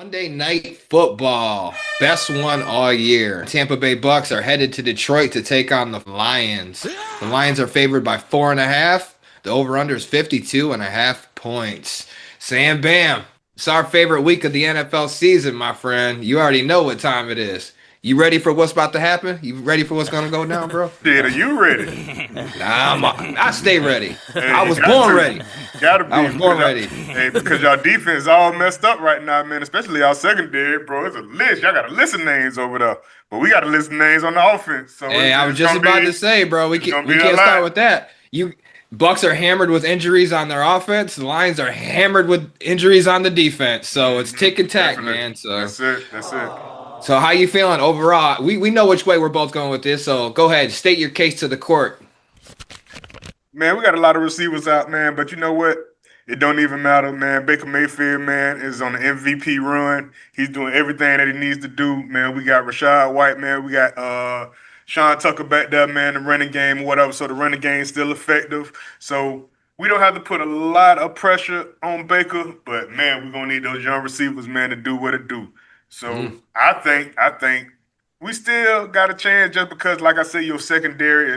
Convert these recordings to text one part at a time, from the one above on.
Monday Night Football, best one all year. Tampa Bay Bucks are headed to Detroit to take on the Lions. The Lions are favored by 4.5. The over/under is 52.5 points. Sam Bam, it's our favorite week of the NFL season, my friend. You already know what time it is. You ready for what's about to happen? You ready for what's gonna go down, bro? Dude, are you ready? I stay ready. Hey, I was born ready. Gotta be. I was born ready. Hey, because y'all defense all messed up right now, man. Especially y'all secondary, bro. It's a list. Y'all got a list of names over there, but we got a list of names on the offense. So hey, I was just about to say, bro, we can't start with that. Bucks are hammered with injuries on their offense. The Lions are hammered with injuries on the defense. So it's tick and tack, man. So that's it. That's it. So how you feeling overall? We know which way we're both going with this, so go ahead, state your case to the court. Man, we got a lot of receivers out, man, but you know what? It don't even matter, man. Baker Mayfield, man, is on the MVP run. He's doing everything that he needs to do, man. We got Rashad White, man. We got Sean Tucker back there, man, the running game or whatever, so the running game is still effective. So we don't have to put a lot of pressure on Baker, but, man, we're going to need those young receivers, man, to do what it do. So I think we still got a chance just because, like I said, your secondary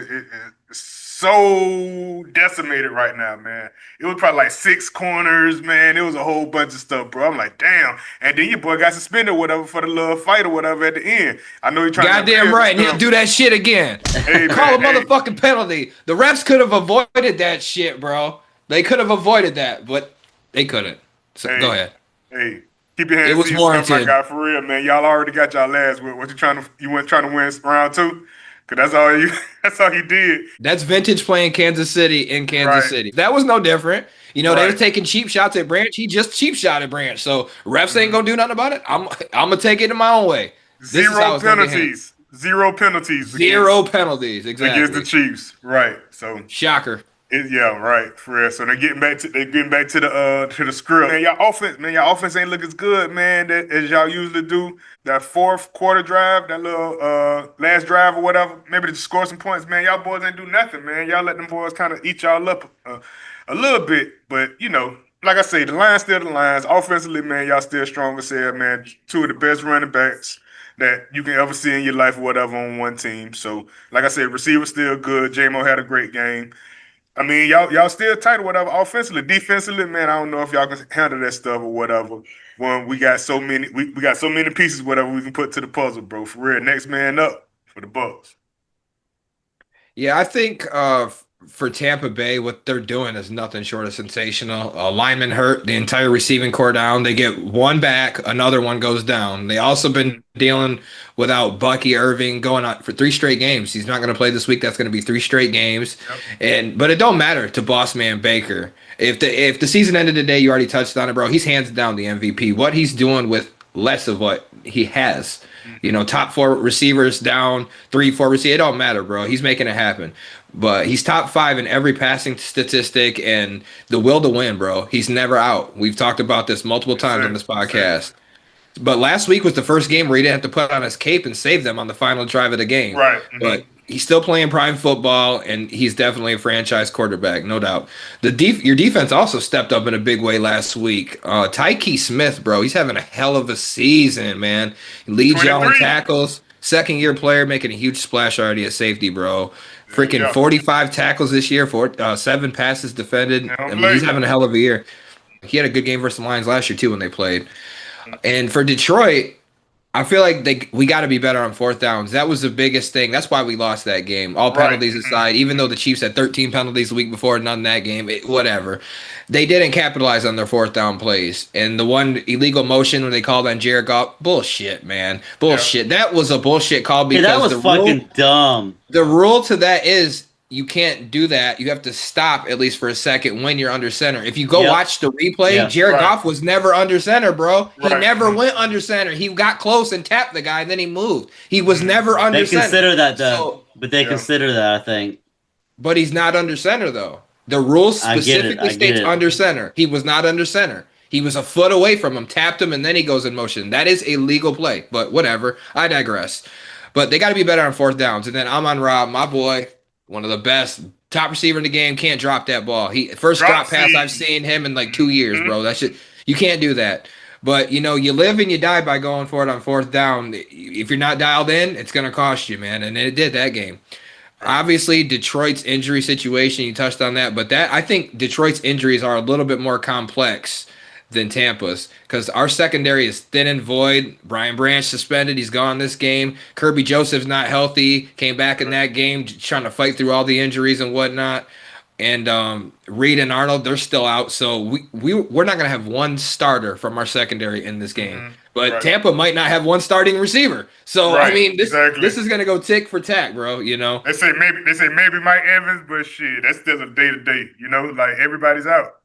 is so decimated right now, man. It was probably like 6 corners, man. It was a whole bunch of stuff, bro. I'm like, damn. And then your boy got suspended or whatever for the little fight or whatever at the end. I know he's trying Goddamn right, and he'll do that shit again. Hey, call a motherfucking penalty. The refs could have avoided that shit, bro. They could have avoided that, but they couldn't. So go ahead. Hey. Keep your hands to yourself, my guy, for real, man. Y'all already got y'all last. What you weren't trying to win round 2? Because that's all he did. That's vintage playing Kansas City in Kansas City. That was no different. You know, they were taking cheap shots at Branch. He just cheap shot at Branch. So refs ain't gonna do nothing about it. I'm gonna take it in my own way. Zero penalties. Zero penalties. Zero penalties. Exactly. Against the Chiefs. Right. So shocker. Yeah, right, for real. So they're getting back to the script. Man, y'all offense ain't look as good, man, as y'all usually do. That fourth quarter drive, that little last drive or whatever, maybe to score some points, man. Y'all boys ain't do nothing, man. Y'all let them boys kind of eat y'all up a little bit. But you know, like I say, the Lions still the Lions. Offensively, man, y'all still strong as hell, man. 2 of the best running backs that you can ever see in your life or whatever on one team. So, like I said, receivers still good. J-Mo had a great game. I mean, y'all still tight or whatever. Offensively, defensively, man, I don't know if y'all can handle that stuff or whatever. When we got so many, we got so many pieces, whatever we can put to the puzzle, bro. For real, next man up for the Bucs. Yeah, I think for Tampa Bay, what they're doing is nothing short of sensational. Lineman hurt, the entire receiving core down. They get one back, another one goes down. They also been dealing without Bucky Irving going on for 3 straight games. He's not going to play this week. That's going to be 3 straight games. Yep. But it don't matter to boss man Baker. If the season ended today, you already touched on it, bro. He's hands down the MVP. What he's doing with less of what he has. You know, top 4 receivers down, 3, 4 receivers. It don't matter, bro. He's making it happen. But he's top 5 in every passing statistic and the will to win, bro. He's never out. We've talked about this multiple times on this podcast. But last week was the first game where he didn't have to put on his cape and save them on the final drive of the game. Right. But he's still playing prime football, and he's definitely a franchise quarterback, no doubt. Your defense also stepped up in a big way last week. Tyke Smith, bro, he's having a hell of a season, man. He leads y'all in tackles. Second-year player making a huge splash already at safety, bro. Freaking 45 tackles this year, 7 passes defended. I mean, he's having a hell of a year. He had a good game versus the Lions last year, too, when they played. And for Detroit, I feel like we got to be better on 4th downs. That was the biggest thing. That's why we lost that game. All penalties aside, even though the Chiefs had 13 penalties the week before, none in that game, whatever. They didn't capitalize on their 4th down plays. And the one illegal motion when they called on Jared Goff, bullshit, man. Bullshit. Yeah. That was a bullshit call because that was fucking dumb. The rule to that is you can't do that. You have to stop at least for a second when you're under center. If you go watch the replay, Jared Goff was never under center, bro. He never went under center. He got close and tapped the guy, and then he moved. He was never under center. They consider that, though. But they consider that, I think. But he's not under center, though. The rules specifically states under center. He was not under center. He was a foot away from him, tapped him, and then he goes in motion. That is a legal play. But whatever. I digress. But they got to be better on 4th downs. And then Amon-Ra, my boy, one of the best, top receiver in the game, can't drop that ball. He first drop pass I've seen him in like 2 years, bro. That shit, you can't do that. But you live and you die by going for it on fourth down. If you're not dialed in, it's going to cost you, man. And it did that game. Obviously, Detroit's injury situation, you touched on that, but I think Detroit's injuries are a little bit more complex than Tampa's because our secondary is thin and void. Brian Branch suspended, he's gone this game. Kirby Joseph's not healthy, came back in that game trying to fight through all the injuries and whatnot. And Reed and Arnold, they're still out, so we're not gonna have one starter from our secondary in this game. But Tampa might not have one starting receiver. So I mean, this is gonna go tick for tack, bro. They say maybe Mike Evans, but shit, that's still a day to day. Like everybody's out.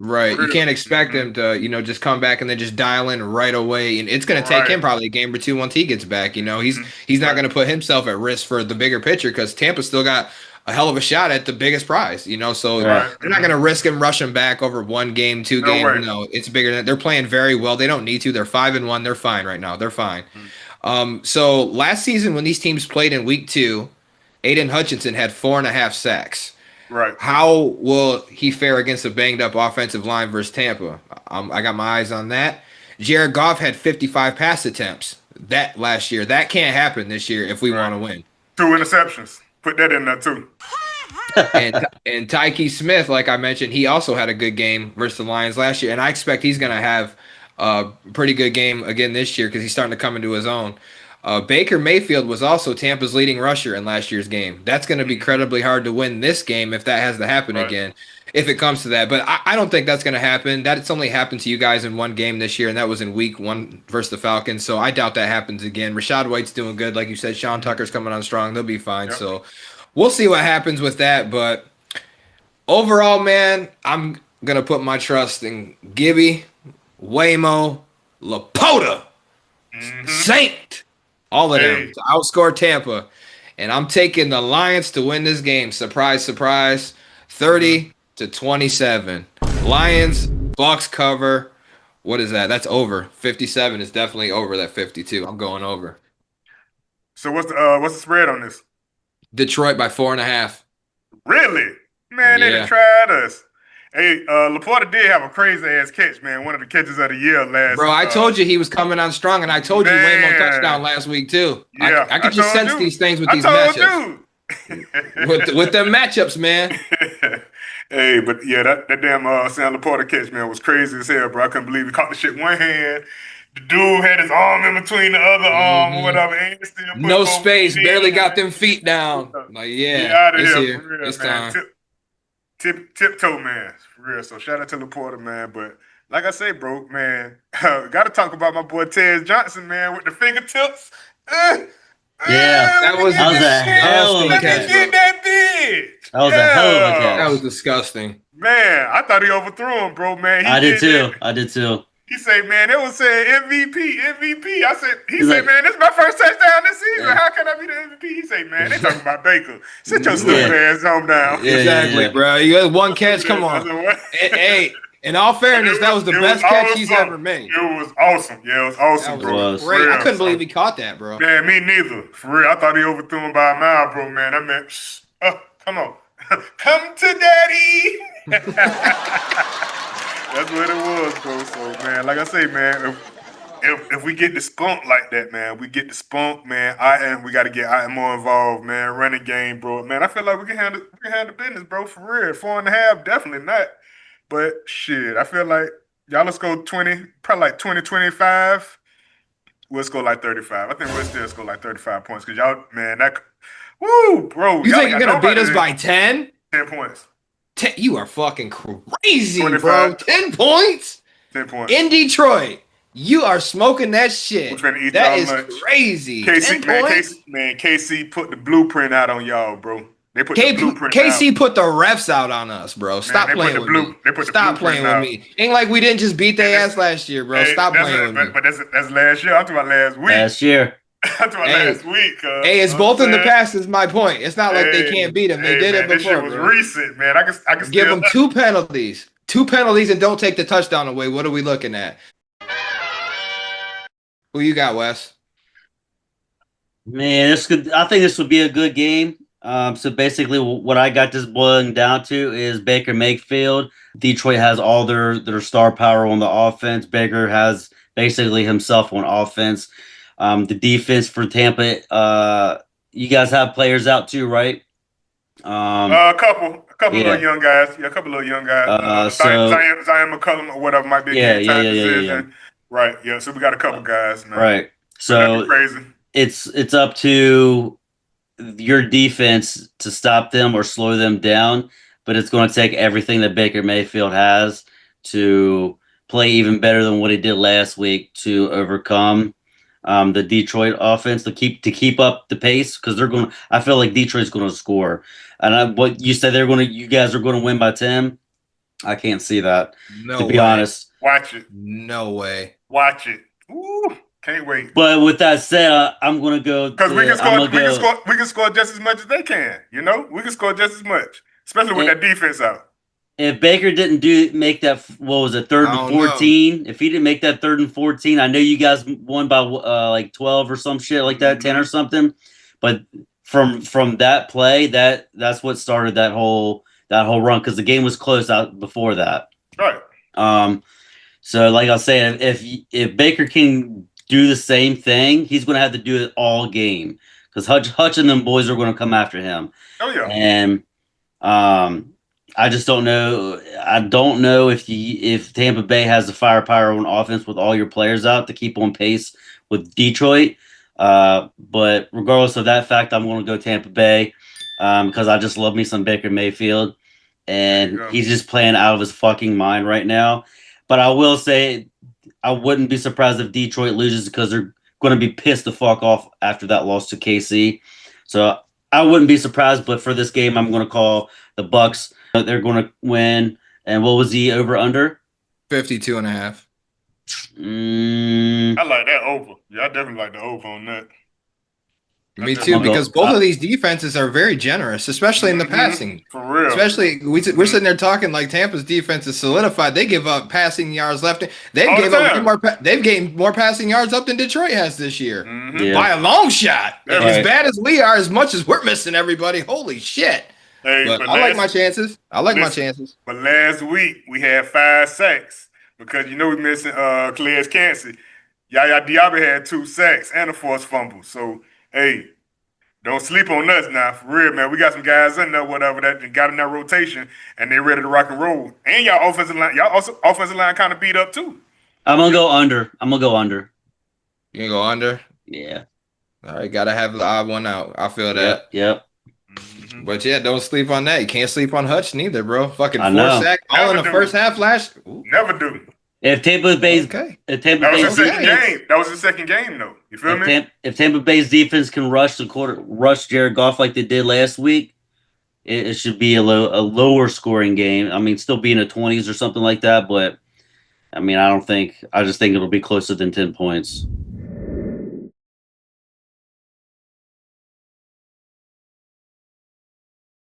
Right. You can't expect him to, just come back and then just dial in right away. And it's going to take him probably a game or two once he gets back. He's not going to put himself at risk for the bigger picture because Tampa still got a hell of a shot at the biggest prize, so they're not going to risk him rushing back over one game, two games. No, it's bigger than that. They're playing very well. They don't need to. They're 5-1. They're fine right now. They're fine. So last season when these teams played in week 2, Aiden Hutchinson had 4.5 sacks. Right. How will he fare against a banged up offensive line versus Tampa? I got my eyes on that. Jared Goff had 55 pass attempts that last year. That can't happen this year if we want to win. 2 interceptions. Put that in there too. and Tyke Smith, like I mentioned, he also had a good game versus the Lions last year, and I expect he's going to have a pretty good game again this year because he's starting to come into his own. Baker Mayfield was also Tampa's leading rusher in last year's game. That's going to be incredibly hard to win this game if that has to happen again, if it comes to that. But I don't think that's going to happen. That's only happened to you guys in one game this year, and that was in week 1 versus the Falcons. So I doubt that happens again. Rashad White's doing good. Like you said, Sean Tucker's coming on strong. They'll be fine. So we'll see what happens with that. But overall, man, I'm going to put my trust in Gibby, Waymo, Laporta, Saint. All of them to outscore Tampa. And I'm taking the Lions to win this game. Surprise, surprise. 30-27. Lions, Bucs cover. What is that? That's over. 57 is definitely over that 52. I'm going over. So what's the spread on this? Detroit by 4.5. Really? Man, they done tried us. Hey, Laporta did have a crazy ass catch, man. One of the catches of the year last. Bro, I told you he was coming on strong, and I told you Waymo touchdown last week too. Yeah, I could just sense these things with these matchups. with them matchups, man. Hey, but yeah, that damn Sam Laporta catch, man, was crazy as hell, bro. I couldn't believe he caught the shit in one hand. The dude had his arm in between the other arm or whatever. And still no space, barely got them feet down. Like, it's here. Real, it's man. Time. Tiptoe, man, for real. So shout out to Laporta, man. But like I say, bro, man, got to talk about my boy Tez Johnson, man, with the fingertips. That was a hell of a catch. Get that bitch. That was a hell of a catch. That was disgusting. Man, I thought he overthrew him, bro, man. I did too. He said, man, it was saying MVP. He said, man, this is my first touchdown this season. Yeah. How can I be the MVP? He said, man, they talking about Baker. Sit your stupid ass home down. Yeah, exactly, bro. You had one catch. Come on. Hey, in all fairness, that was the best catch he's ever made. It was awesome. Yeah, it was awesome, bro. Great. I couldn't believe he caught that, bro. Man, me neither. For real. I thought he overthrew him by a mile, bro, man. I meant, come on. Come to daddy. That's what it was, bro. So, man, like I say, man, if we get the spunk like that, man, we got to get more involved, man. Running game, bro. Man, I feel like we can handle business, bro, for real. 4.5, definitely not. But shit, I feel like y'all let's go 20, probably like 20, 25. We'll score like 35. I think we'll still score like 35 points because y'all, man, bro. You think you're going to beat us by 10? 10 points. You are fucking crazy, 25. bro. 10 points? 10 points. In Detroit. You are smoking that shit. That is crazy. KC put the blueprint out on y'all, bro. They put the blueprint KC put the refs out on us, bro. Stop playing with me. Stop playing with me. Ain't like we didn't just beat their ass last year, bro. Stop playing with me. But that's last year. I'm talking about last week. Last year. I'm talking about last week. Hey, it's both in the past is my point. It's not like they can't beat him. They did it before. This shit was recent, man. I can give them 2 penalties. 2 penalties and don't take the touchdown away. What are we looking at? Who you got, Wes? Man, I think this would be a good game. So basically what I got this boiling down to is Baker Mayfield. Detroit has all their star power on the offense. Baker has basically himself on offense. The defense for Tampa, you guys have players out too, right? A couple Yeah. little young guys. Yeah, a couple little young guys. Zion McCullum or whatever might be a game time decision. Right. Yeah. So we got a couple guys, man. Right. So crazy. It's up to your defense to stop them or slow them down, but it's going to take everything that Baker Mayfield has to play even better than what he did last week to overcome the Detroit offense to keep up the pace, because they're going. I feel like Detroit's going to score, and what you said you guys are going to win by 10. I can't see that. No to be way. honest. Watch it. No way. Watch it. Ooh, can't wait. But with that said, I'm going to go because we can score just as much as they can. You know, we can score just as much, especially with that defense out. If Baker didn't make that, what was it, 3rd and 14? If he didn't make that 3rd and 14, I know you guys won by like 12 or some shit like that, 10 or something. But from that play, that's what started that whole run, because the game was close out before that. Right. So like I was saying, if Baker can do the same thing, he's going to have to do it all game, because Hutch and them boys are going to come after him. Oh yeah. And I just don't know. I don't know if Tampa Bay has the firepower on offense with all your players out to keep on pace with Detroit. But regardless of that fact, I'm going to go Tampa Bay because I just love me some Baker Mayfield, and he's just playing out of his fucking mind right now. But I will say, I wouldn't be surprised if Detroit loses, because they're going to be pissed the fuck off after that loss to KC. So I wouldn't be surprised. But for this game, I'm going to call the Bucs. They're going to win. And what was the over-under? 52.5. I like that over. Yeah, I definitely like the over on that. Me too, because both of these defenses are very generous, especially in the passing. For real. Especially, we're sitting there talking like Tampa's defense is solidified. They give up passing yards left. They've gained more passing yards up than Detroit has this year by a long shot. Right. As bad as we are, as much as we're missing everybody. Holy shit! Hey, but I like my chances. But last week we had 5 sacks because we missing Calais Cansey. Yaya Diaby had 2 sacks and a forced fumble. So hey, don't sleep on us now, for real, man. We got some guys in there, whatever, that got in that rotation, and they ready to rock and roll. And y'all offensive line kind of beat up too. I'm gonna go under. You gonna go under? Yeah. All right, gotta have the odd one out. I feel that. Yep. But yeah, don't sleep on that. You can't sleep on Hutch neither, bro. Fucking 4 sacks all in the first half last. Ooh. Never do. If Tampa Bay's that was the second game. That was the second game, though. You feel me? If Tampa Bay's defense can rush Jared Goff like they did last week, it should be a lower scoring game. I mean, still be in the 20s or something like that. But I mean, I just think it'll be closer than 10 points.